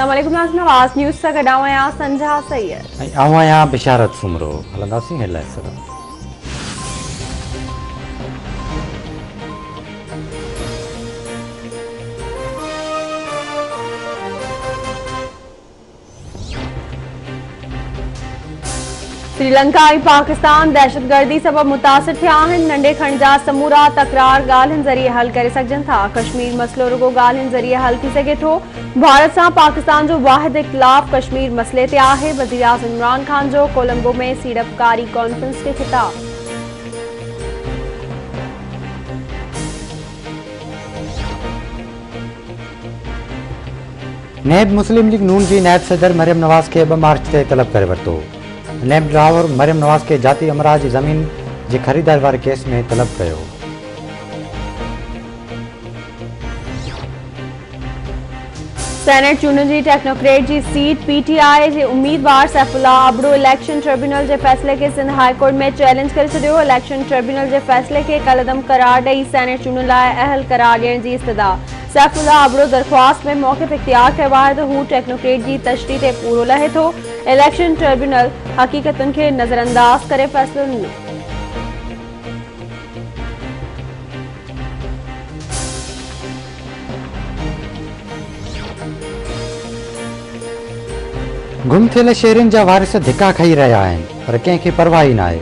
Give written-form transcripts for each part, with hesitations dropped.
अस्सलामुअलैकुम नवाज़ न्यूज़ सां गॾु आहियां संझा सैयद ऐं आऊं आहियां बिशारत सुमरो। हलंदासीं हेडलाइंस सां। श्रीलंका ऐं पाकिस्तान दहशतगर्दी सबब मुतासिर थिया आहिनि। नंढे खंड जा समूरा तकरार ॻाल्हियुनि ज़रिए हल करे सघजनि था। कश्मीर मसइलो रुगो ॻाल्हियुनि ज़रिए हल थी सघे थो। भारत सां पाकिस्तान जो वाहिद इख़्तिलाफ़ कश्मीर मसइले ते आहे। वज़ीर आज़म इमरान ख़ान जो कोलंबो में सीड़पकारी कॉन्फ्रेंस खे ख़िताब। नेब मुस्लिम लीग नून जी नायब सदर मरियम नवाज़ खे 2 मार्च ते तलब करे वरितो। नेब लाहौर मरियम नवाज़ खे जाती अमराज जी ज़मीन जी ख़रीदारी वारे केस में तलब कयो। सेनेट चूंडनि जी टेक्नोक्रेट जी सीट पीटीआई जे उम्मीदवार सैफुल्ला अबड़ो इलेक्शन ट्रिब्यूनल जे फ़ैसिले खे सिंध हाई कोर्ट में चैलेंज करे छॾियो। इलेक्शन ट्रिब्यूनल जे फ़ैसिले खे कलअदम करार ॾेई सेनेट चूंडनि लाइ अहल करार ॾियण जी इस्तदा। सैफुल्ला अबड़ो दरख़्वास्त में मौक़िफ़ इख्तियार कयो आहे त हू टेक्नोक्रेट जी तशरीह ते पूरो लहे थो। इलेक्शन ट्रिब्यूनल हक़ीक़तुनि खे नज़रअंदाज करे फ़ैसिलो ॾिनो। गुम थियल शेरनि जा वारिस धिका खाई रहिया आहिनि, पर कंहिंखे परवाह ई न आहे।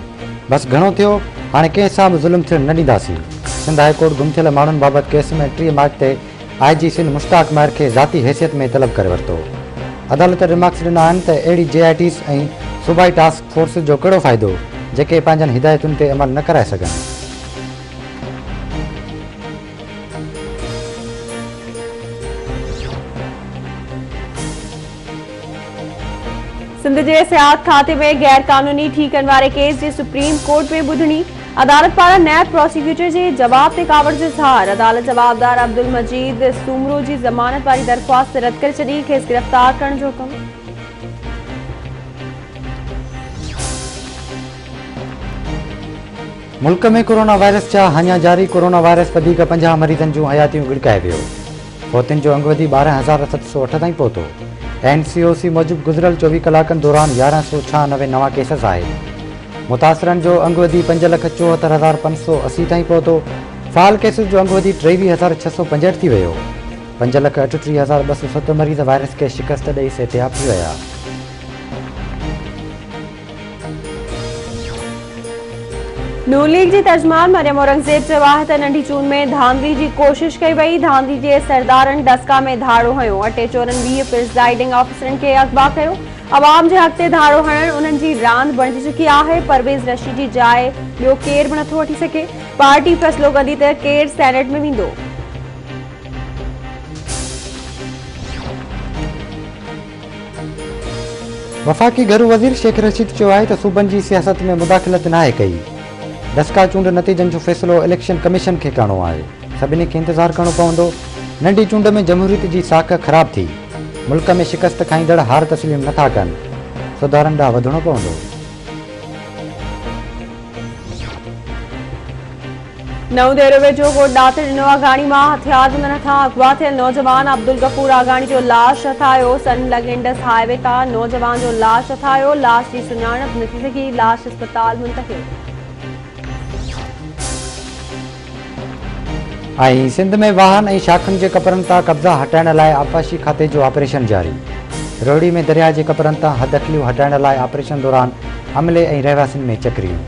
बस घणो थियो, हाणे कंहिं सां बि ज़ुल्म थियण न ॾींदासीं। सिंध हाई कोर्ट गुम थियल माण्हुनि बाबति केस में 3 मार्च ते IG सिंध मुश्ताक महर खे ज़ाती हैसियत में तलब करे वरितो। अदालत रिमार्क्स ॾिना आहिनि त अहिड़ी JITs ऐं सूबाई टास्क फोर्स जो कहिड़ो फ़ाइदो जेके पंहिंजनि हिदायतुनि ते अमल न कराए सघनि। सिंध जे सियाहत खाते में गैर कानूनी ठीकनि वारे केस जी सुप्रीम कोर्ट में ॿुधणी। अदालत पारां नायब प्रोसिक्यूटर जे जवाब ते कावड़ जो इज़हार। अदालत जवाबदार अब्दुल मजीद सुमरो जी ज़मानत वारी दरख़्वास्त रद्द करे छॾी। खेसि गिरफ़्तार करण जो हुकुम। मुल्क में कोरोना वायरस जा अञा जारी। कोरोना वायरस वधीक 50 मरीज़नि जूं हयातियूं गिड़काए वियो। फौतियुनि जो अंग वधी 12,708 ताईं पहुतो। NCOC मूजिबि गुज़िरियल 24 कलाकनि दौरान 1196 नवां केसेस आहे। मुतासिरनि जो अंग वधी 5,74,580 ताईं पहुतो। फ़ाल केसिस जो अंग वधी 23,665 थी वियो। 5,38,207 मरीज़ वायरस खे शिकस्त ॾेई सिहतयाब थी विया। नून लीग जी तर्जमान मरियम औरंगज़ेब चयो आहे त नंढी चूंड में धांधली जी कोशिश कई वई। धांधली जे सरदारनि डस्का में धाड़ो हयो। अटे चोरनि 20 प्रिज़ाइडिंग ऑफिसरनि खे अगवा कयो। अवाम जे हक़ ते धाड़ो हणणु उन्हनि जी रांदि बणिजी चुकी आहे। परवेज़ रशीद जी जाइ ॿियो केरु बि नथो वठी सघे। पार्टी फ़ैसिलो कंदी त केरु सेनेट में वेंदो। वफ़ाक़ी घरू वज़ीर शेख रशीद चयो आहे त सूबनि जी सियासत में मुदाख़िलत नाहे कई। दस्का चूंड नतीजनि जो फ़ैसिलो इलेक्शन कमीशन खे करणो आहे। सभिनी खे इंतज़ारु करणो पवंदो। नंढी चूंड में जमहूरियत जी साख ख़राब थी। मुल्क में शिकस्त खाईंदड़ हार तस्लीम नथा कनि। सुधारनि ॾांहुं वधणो पवंदो। नओं देरो वेझो कोट ॾात ॾिनो आगाणी मां हथियार बंदनि हथां अगवा थियल नौजवान अब्दुल गफूर आगाणी जो लाश हथायो। सन लगेंडस हाईवे तां नौजवान जो लाश हथायो। लाश जी सुञाणप न थी सघी। लाश अस्पताल मुंतक़िल। ऐं सिंध में वाहन ऐं शाखुनि जे कपरनि तां कब्ज़ा हटाइण लाइ आबपाशी खाते जो ऑपरेशन जारी। रोहिड़ी में दरिया जे कपरनि तां हदखलियूं हटाइण लाइ ऑपरेशन दौरान अमले ऐं रहवासियुनि में चकरियूं।